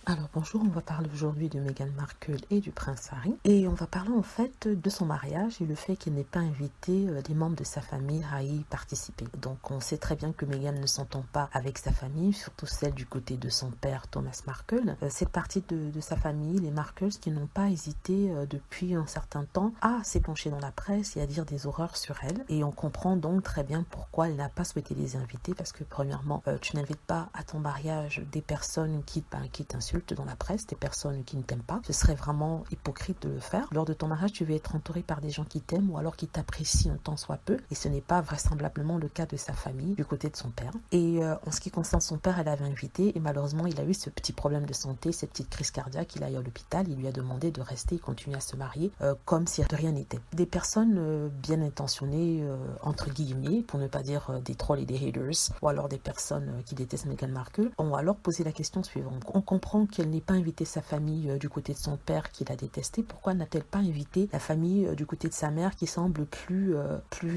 Alors bonjour, on va parler aujourd'hui de Meghan Markle et du prince Harry. Et on va parler en fait de son mariage et le fait qu'il n'ait pas invité les membres de sa famille à y participer. Donc on sait très bien que Meghan ne s'entend pas avec sa famille, surtout celle du côté de son père Thomas Markle. Cette partie de sa famille, les Markles, qui n'ont pas hésité depuis un certain temps à s'épancher dans la presse et à dire des horreurs sur elle. Et on comprend donc très bien pourquoi elle n'a pas souhaité les inviter, parce que premièrement, tu n'invites pas à ton mariage des personnes qui t'insultent dans la presse, des personnes qui ne t'aiment pas. Ce serait vraiment hypocrite de le faire. Lors de ton mariage, tu vas être entouré par des gens qui t'aiment ou alors qui t'apprécient un tant soit peu, et ce n'est pas vraisemblablement le cas de sa famille, du côté de son père. Et en ce qui concerne son père, elle avait invité, et malheureusement, il a eu ce petit problème de santé, cette petite crise cardiaque. Il a eu à l'hôpital, il lui a demandé de rester et continuer à se marier comme si de rien n'était. Des personnes bien intentionnées, entre guillemets, pour ne pas dire des trolls et des haters, ou alors des personnes qui détestent Meghan Markle, ont alors posé la question suivante. On comprend qu'elle n'ait pas invité sa famille du côté de son père qui l'a détesté. Pourquoi n'a-t-elle pas invité la famille du côté de sa mère qui semble plus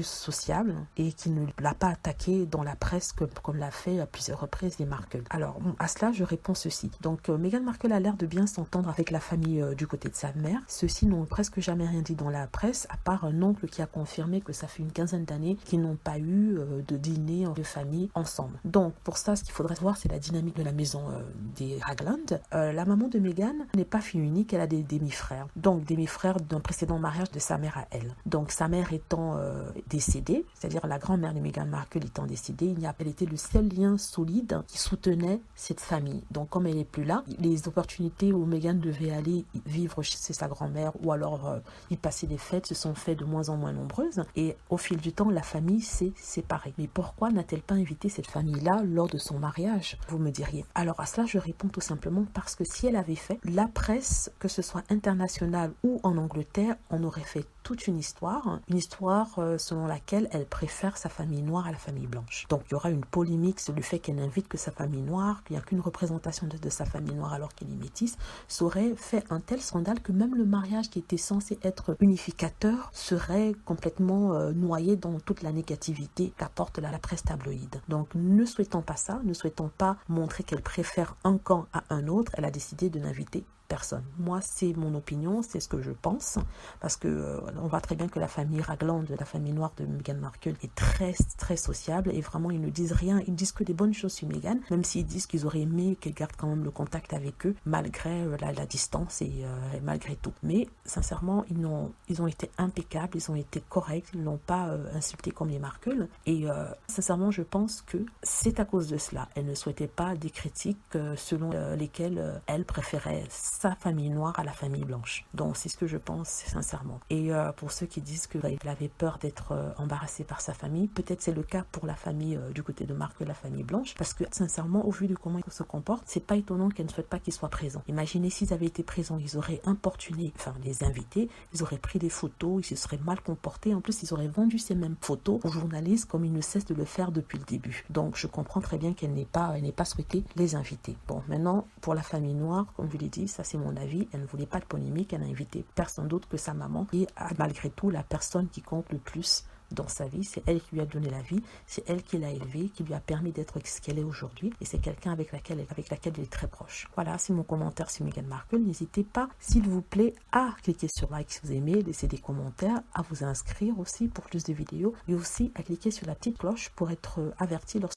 sociable et qui ne l'a pas attaqué dans la presse comme l'a fait à plusieurs reprises les Markle? Alors à cela je réponds ceci. Donc Meghan Markle a l'air de bien s'entendre avec la famille du côté de sa mère. Ceux-ci n'ont presque jamais rien dit dans la presse, à part un oncle qui a confirmé que ça fait une quinzaine d'années qu'ils n'ont pas eu de dîner de famille ensemble. Donc pour ça, ce qu'il faudrait voir, c'est la dynamique de la maison des Ragland. La maman de Meghan n'est pas fille unique, elle a des demi-frères. Donc demi-frères d'un précédent mariage de sa mère à elle. Donc sa mère étant décédée, c'est-à-dire la grand-mère de Meghan Markle étant décédée, elle était le seul lien solide qui soutenait cette famille. Donc comme elle n'est plus là, les opportunités où Meghan devait aller vivre chez sa grand-mère ou alors y passer des fêtes se sont fait de moins en moins nombreuses. Et au fil du temps, la famille s'est séparée. Mais pourquoi n'a-t-elle pas invité cette famille-là lors de son mariage, vous me diriez? Alors à cela, je réponds tout simplement parce que si elle avait fait, la presse, que ce soit internationale ou en Angleterre, on aurait fait toute une histoire selon laquelle elle préfère sa famille noire à la famille blanche. Donc il y aura une polémique sur le fait qu'elle n'invite que sa famille noire, qu'il n'y a qu'une représentation de sa famille noire alors qu'elle est métisse. Ça aurait fait un tel scandale que même le mariage qui était censé être unificateur serait complètement noyé dans toute la négativité qu'apporte la presse tabloïde. Donc ne souhaitant pas ça, ne souhaitant pas montrer qu'elle préfère un camp à un autre, elle a décidé de n'inviter personne. Moi, c'est mon opinion, c'est ce que je pense, parce que on voit très bien que la famille Ragland, la famille noire de Meghan Markle, est très très sociable et vraiment ils ne disent rien, ils disent que des bonnes choses sur Meghan, même s'ils disent qu'ils auraient aimé qu'elle garde quand même le contact avec eux malgré la distance et malgré tout. Mais sincèrement, ils ont été impeccables, ils ont été corrects, ils n'ont pas insulté comme les Markle et sincèrement, je pense que c'est à cause de cela. Elle ne souhaitait pas des critiques selon lesquelles elle préférait sa famille noire à la famille blanche. Donc c'est ce que je pense sincèrement. Et pour ceux qui disent qu'il avait peur d'être embarrassé par sa famille, peut-être c'est le cas pour la famille du côté de Markle, la famille blanche, parce que sincèrement, au vu de comment il se comporte, c'est pas étonnant qu'elle ne souhaite pas qu'il soit présent. Imaginez s'ils avaient été présents, ils auraient importuné, les invités, ils auraient pris des photos, ils se seraient mal comportés, en plus ils auraient vendu ces mêmes photos aux journalistes comme ils ne cessent de le faire depuis le début. Donc je comprends très bien qu'elle n'ait pas souhaité les inviter. Bon, maintenant, pour la famille noire, comme je l'ai dit, ça c'est mon avis, elle ne voulait pas de polémique, elle n'a invité personne d'autre que sa maman et malgré tout la personne qui compte le plus dans sa vie, c'est elle qui lui a donné la vie, c'est elle qui l'a élevée, qui lui a permis d'être ce qu'elle est aujourd'hui et c'est quelqu'un avec laquelle elle est très proche. Voilà, c'est mon commentaire sur Meghan Markle. N'hésitez pas, s'il vous plaît, à cliquer sur like si vous aimez, laisser des commentaires, à vous inscrire aussi pour plus de vidéos et aussi à cliquer sur la petite cloche pour être averti lorsque